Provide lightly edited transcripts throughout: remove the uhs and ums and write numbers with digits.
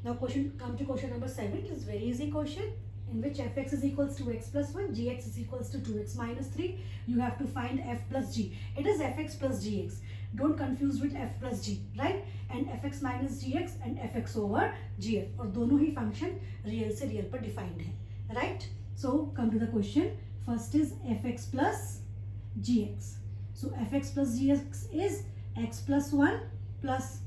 Now come to question number 7. It is very easy question in which fx is equals to x plus 1, gx is equals to 2x minus 3. You have to find f plus g. It is fx plus gx. Don't confuse with f plus g, right? And fx minus gx and fx over gf. और दोनों ही function real से real पर defined है, right? So come to the question. First is fx plus gx. So fx plus gx is x plus 1 plus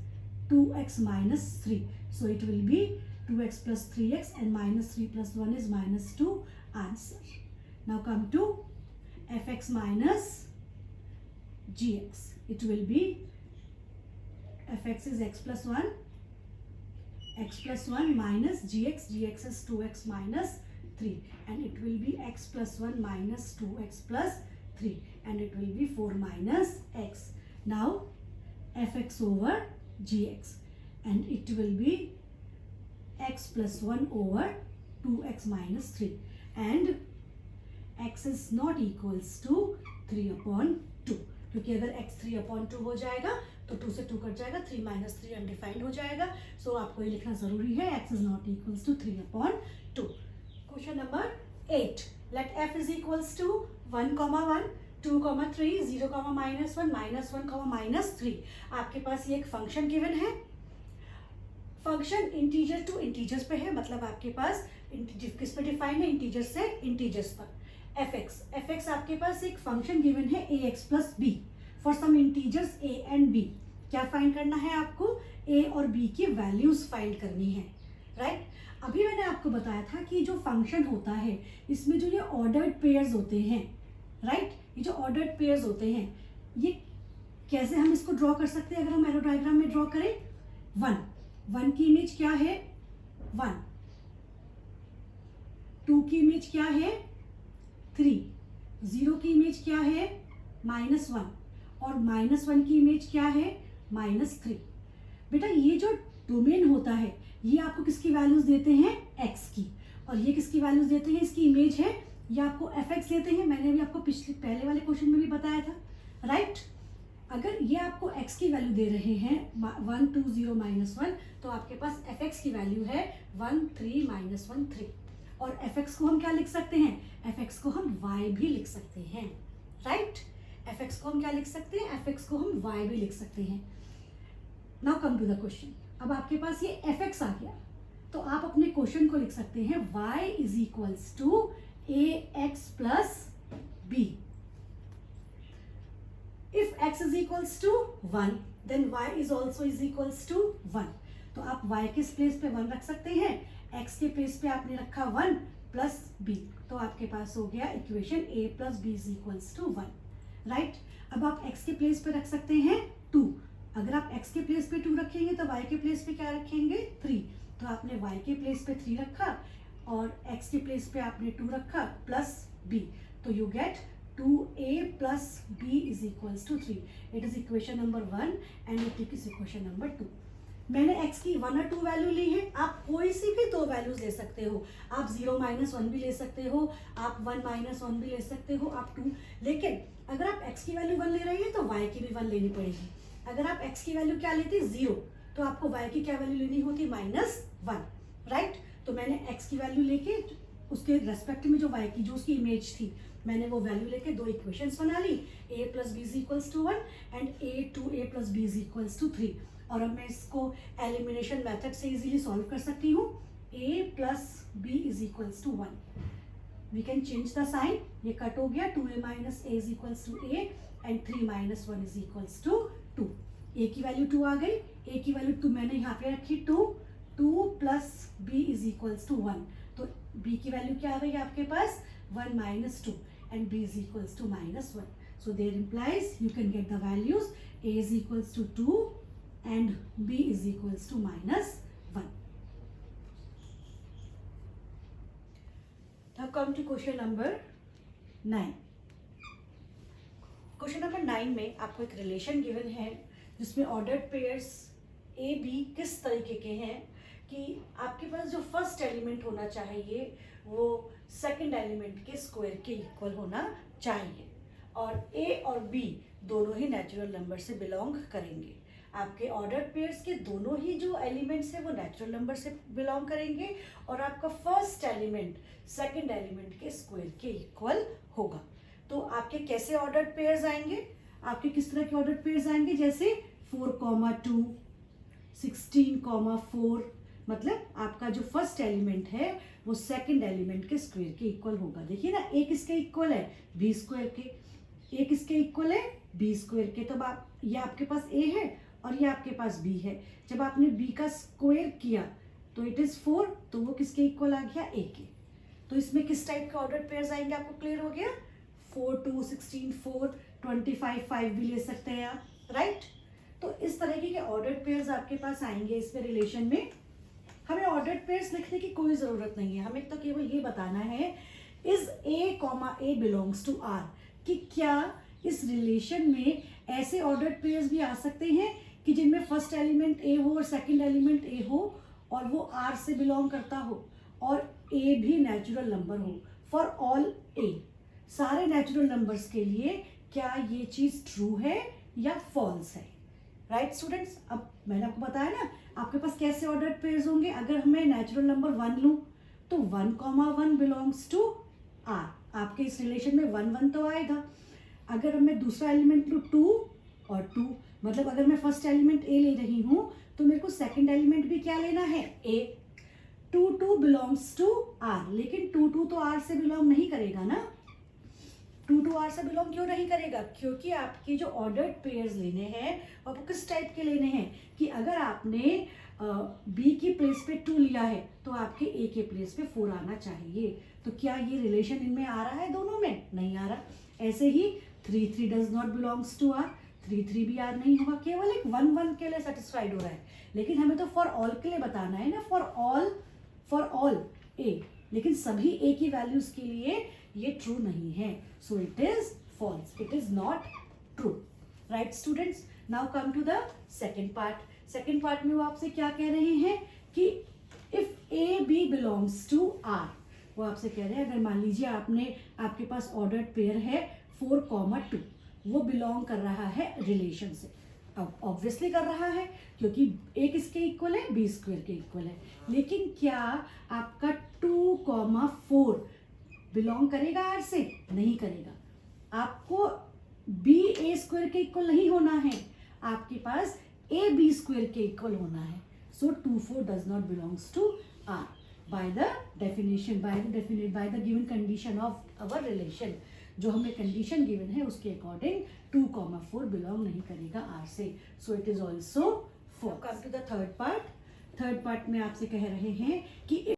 2x minus 3. So it will be 2x plus 3x and minus 3 plus 1 is minus 2 answer. Now come to fx minus gx. It will be fx is x plus 1 minus gx. Gx is 2x minus 3 and it will be x plus 1 minus 2x plus 3 and it will be 4 minus x. Now fx over gx and it will be x plus 1 over 2x minus 3 and x is not equals to 3 upon 2 क्योंकि अगर x 3 upon 2 हो जाएगा तो 2 से 2 cut जाएगा, 3 minus 3 undefined हो जाएगा. सो आपको ये लिखना जरूरी है, x is not equals to 3 upon 2. Question number 8. Let f is equals to 1, 1, 2, 3, 0, minus 1, minus 1, minus 3. आपके पास ये एक फंक्शन गिवन है. फंक्शन इंटीजर टू इंटीजर्स पे है, मतलब आपके पास किस पे डिफाइन है, इंटीजर से इंटीजर्स पर. fx आपके पास एक फंक्शन गिवन है ax plus b for some integers a and b. क्या फाइंड करना है आपको? a और b की वैल्यूज फाइंड करनी है, राइट? अभी मैंने आपको बताया था कि जो फंक्शन होता है इसमें जो ये ऑर्डर्ड पेयर्स होते हैं, राइट? ये जो ऑर्डर्ड पेयर्स होते हैं ये कैसे हम इसको ड्रॉ कर सकते हैं? अगर हम एरो डायग्राम में ड्रॉ करें, 1 की इमेज क्या है? 1. 2 की इमेज क्या है? 3. 0 की इमेज क्या है? -1 और -1 की इमेज क्या है? -3. बेटा ये जो डोमेन होता है ये आपको किसकी वैल्यूज देते हैं? x की. और ये किसकी वैल्यूज देते हैं? इसकी इमेज है, ये आपको fx देते हैं. मैंने भी आपको पहले वाले क्वेश्चन में भी बताया था, राइट? अगर ये आपको x की वैल्यू दे रहे हैं 1, 2, 0, -1 तो आपके पास fx की वैल्यू है 1, 3, -1, 3. और fx को हम क्या लिख सकते हैं? fx को हम y भी लिख सकते हैं, राइट? fx को हम क्या लिख सकते हैं? fx को हम y भी लिख सकते हैं. Now come to the question. अब आपके पास ये fx आ गया तो आप अपने क्वेश्चन को लिख सकते हैं y is equals to ax plus b. If x is equals to 1, then y is also is equals to 1. तो आप y के प्लेस पे 1 रख सकते हैं, x के प्लेस पे आपने रखा 1 प्लस b. तो आपके पास हो गया equation a plus b is equals to 1, right? अब आप x के प्लेस पे रख सकते हैं 2. अगर आप x के प्लेस पे 2 रखेंगे तो y के प्लेस पे क्या रखेंगे? 3. तो आपने y के प्लेस पे 3 रखा और x के प्लेस पे आपने 2 रखा प्लस b. तो you get 2a plus b is equals to 3. It is equation number 1 and it is equation number 2. मैंने x की 1 और 2 वैल्यू ली है. आप कोई सी भी 2 वैल्यूज ले सकते हो. आप 0 -1 भी ले सकते हो, आप 1 -1 भी ले सकते हो, आप 2. लेकिन अगर आप x की वैल्यू 1 ले रही है तो y की भी 1 लेनी पड़ेगी. अगर आप x की वैल्यू क्या लेते 0 तो आपको y की क्या वैल्यू लेनी होती? -1, राइट? तो मैंने x की वैल्यू लेके उसके रेस्पेक्ट में जो y की जो उसकी इमेज थी मैंने वो वैल्यू लेके 2 इक्वेशंस बना ली. a plus b is equals to 1 and a plus b is equals to 3. और अब मैं इसको एलिमिनेशन मेथड से इजीली सॉल्व कर सकती हूँ. a plus b is equals to 1. We can change the sign. ये कट हो गया. 2a minus a is equals to a and 3 minus 1 is equals to 2. a की वैल्यू 2 आ गई. a की वैल्यू 2 मैंने यहाँ पे रखी 2 plus b is equals to 1. तो b की वैल्यू क्या आ गई आपके पास? 1 minus 2 and b is equals to -1. So there implies you can get the values. A is equals to 2 and b is equals to -1. Now come to question number 9. Question number 9 में आपको एक relation given है जिसमें ordered pairs A B किस तरीके के हैं कि आपके पास जो फर्स्ट एलिमेंट होना चाहिए वो सेकंड एलिमेंट के स्क्वायर के इक्वल होना चाहिए और ए और बी दोनों ही नेचुरल नंबर से बिलोंग करेंगे. आपके ऑर्डर्ड पेयर्स के दोनों ही जो एलिमेंट्स है वो नेचुरल नंबर से बिलोंग करेंगे और आपका फर्स्ट एलिमेंट सेकंड एलिमेंट के स्क्वायर के इक्वल होगा। तो आपके कैसे ऑर्डर्ड पेयर्स आएंगे, आपके किस तरह के ऑर्डर्ड पेयर्स आएंगे, जैसे 4,2, 16,4, मतलब आपका जो फर्स्ट एलिमेंट है वो सेकंड एलिमेंट के स्क्वायर के इक्वल होगा। देखिए ना, एक इसके इक्वल है बी स्क्वायर के, एक इसके इक्वल है बी स्क्वायर के। तब आप, ये आपके पास ए है और ये आपके पास बी है। जब आपने बी का स्क्वायर किया तो इट इज 4, तो वो किसके इक्वल आ गया, ए के। तो इसमें किस टाइप के ऑर्डर्ड पेयर्स आएंगे आपको क्लियर हो गया। 4, 2, 16, 4, 25, 5 भी ले सकते हैं आप, राइट। तो इस तरह के ऑर्डर्ड पेयर्स आपके पास आएंगे इसमें रिलेशन में। हमें ऑर्डर्ड पेयर्स लिखने की कोई जरूरत नहीं है, हमें तो केवल ये बताना है is a comma a belongs to R, कि क्या इस रिलेशन में ऐसे ऑर्डर्ड पेयर्स भी आ सकते हैं कि जिनमें फर्स्ट एलिमेंट ए हो और सेकंड एलिमेंट ए हो और वो आर से बिलोंग करता हो और ए भी नेचुरल नंबर हो। फॉर ऑल ए, सारे नेचुरल नंबर्स के लिए क्या ये चीज ट्रू है या फॉल्स है, राइट स्टूडेंट्स। अब मैंने आपको बताया ना आपके पास कैसे ऑर्डर्ड पेयर्स होंगे। अगर मैं नेचुरल नंबर 1 लूं तो 1,1 बिलोंग्स टू आर, आपके इस रिलेशन में 1 1 तो आएगा। अगर मैं दूसरा एलिमेंट लूँ 2 और 2, मतलब अगर मैं फर्स्ट एलिमेंट ए ले रही हूँ तो मेरे को सेकंड एलिमेंट भी क्या लेना है, ए। 2 2 बिलोंग्स टू आर, लेकिन 2 2 तो आर से बिलोंग नहीं करेगा ना। 2 2 आर से बिलोंग क्यों नहीं करेगा, क्योंकि आपकी जो ऑर्डर्ड पेयर्स लेने हैं आपको किस टाइप के लेने हैं, कि अगर आपने बी की प्लेस पे 2 लिया है तो आपके ए के प्लेस पे 4 आना चाहिए। तो क्या ये रिलेशन इनमें आ रहा है, दोनों में नहीं आ रहा। ऐसे ही 3 3 does not belongs to R, 3 3 भी आर नहीं होगा, केवल एक 1 1 के लिए सेटिस्फाइड हो रहा है। लेकिन हमें तो फॉर ऑल के लिए बताना है ना, फॉर ऑल ए, लेकिन सभी ए की वैल्यूज के लिए ये ट्रू नहीं है। So it is false, it is not true, right students. Now come to the second part. Second part में वो आपसे क्या कह रहे हैं कि if a b belongs to R, वो आपसे कह रहे हैं अगर मान लीजिए आपके पास ऑर्डर्ड पेयर है 4,2, वो बिलोंग कर रहा है रिलेशन से। अब ऑब्वियसली कर रहा है क्योंकि ए किसके इक्वल है, बी स्क्वायर के इक्वल है। लेकिन क्या आपका 2,4 बिलोंग करेगा आर से, नहीं करेगा। आपको बी ए स्क्वायर के इक्वल नहीं होना है, आपके पास ए बी स्क्वायर के इक्वल होना है। So 2 4 does not belongs to R by the definition, by the given condition of our relation. जो हमें कंडीशन गिवन है उसके अकॉर्डिंग 2,4 बिलोंग नहीं करेगा आर से। So it is also false. Come to the third part. Third part में आपसे कह रहे हैं कि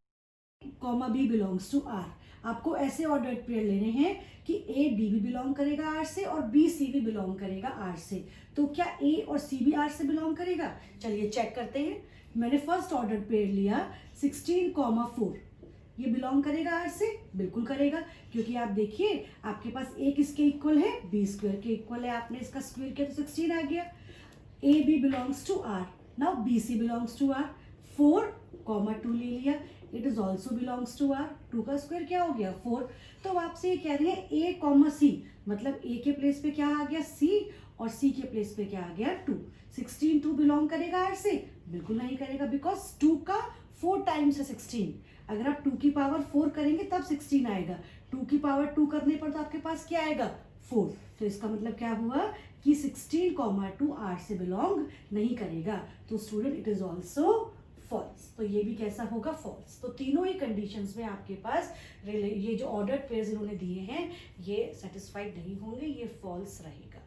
comma b belongs to R, आपको ऐसे ऑर्डर्ड पेयर लेने हैं कि ए बी भी बिलोंग करेगा आर से और बी सी भी बिलोंग करेगा आर से। तो क्या ए और सी भी आर से बिलोंग करेगा, चलिए चेक करते हैं। मैंने फर्स्ट ऑर्डर्ड पेयर लिया 16,4, ये बिलोंग करेगा आर से, बिल्कुल करेगा, क्योंकि आप देखिए आपके पास ए किसके इक्वल है, बी स्क्वायर के इक्वल है। आपने इसका स्क्वायर किया तो 16 आ गया। A b belongs to R, now b c belongs to R. 4,2 ले लिया, it is also belongs to R. 2 का स्क्वायर क्या हो गया, 4। तो आपसे ये कह रहे हैं ए कॉमा सी, मतलब ए के प्लेस पे क्या आ गया, सी, और सी के प्लेस पे क्या आ गया, 2। 16 2 बिलोंग करेगा आर से, बिल्कुल नहीं करेगा, बिकॉज 2 का 4 टाइम्स है 16। अगर आप 2 की पावर 4 करेंगे तब 16 आएगा, 2 की पावर 2 करने पर तो आपके पास क्या आएगा, 4। तो इसका मतलब क्या हुआ कि 16,2 आर से बिलोंग नहीं करेगा। तो student it is also false. तो ये भी कैसा होगा, फॉल्स। तो तीनों ही कंडीशंस में आपके पास ये जो ऑर्डर्ड पेयर्स इन्होंने दिए हैं ये सेटिस्फाइड नहीं होंगे, ये फॉल्स रहेगा।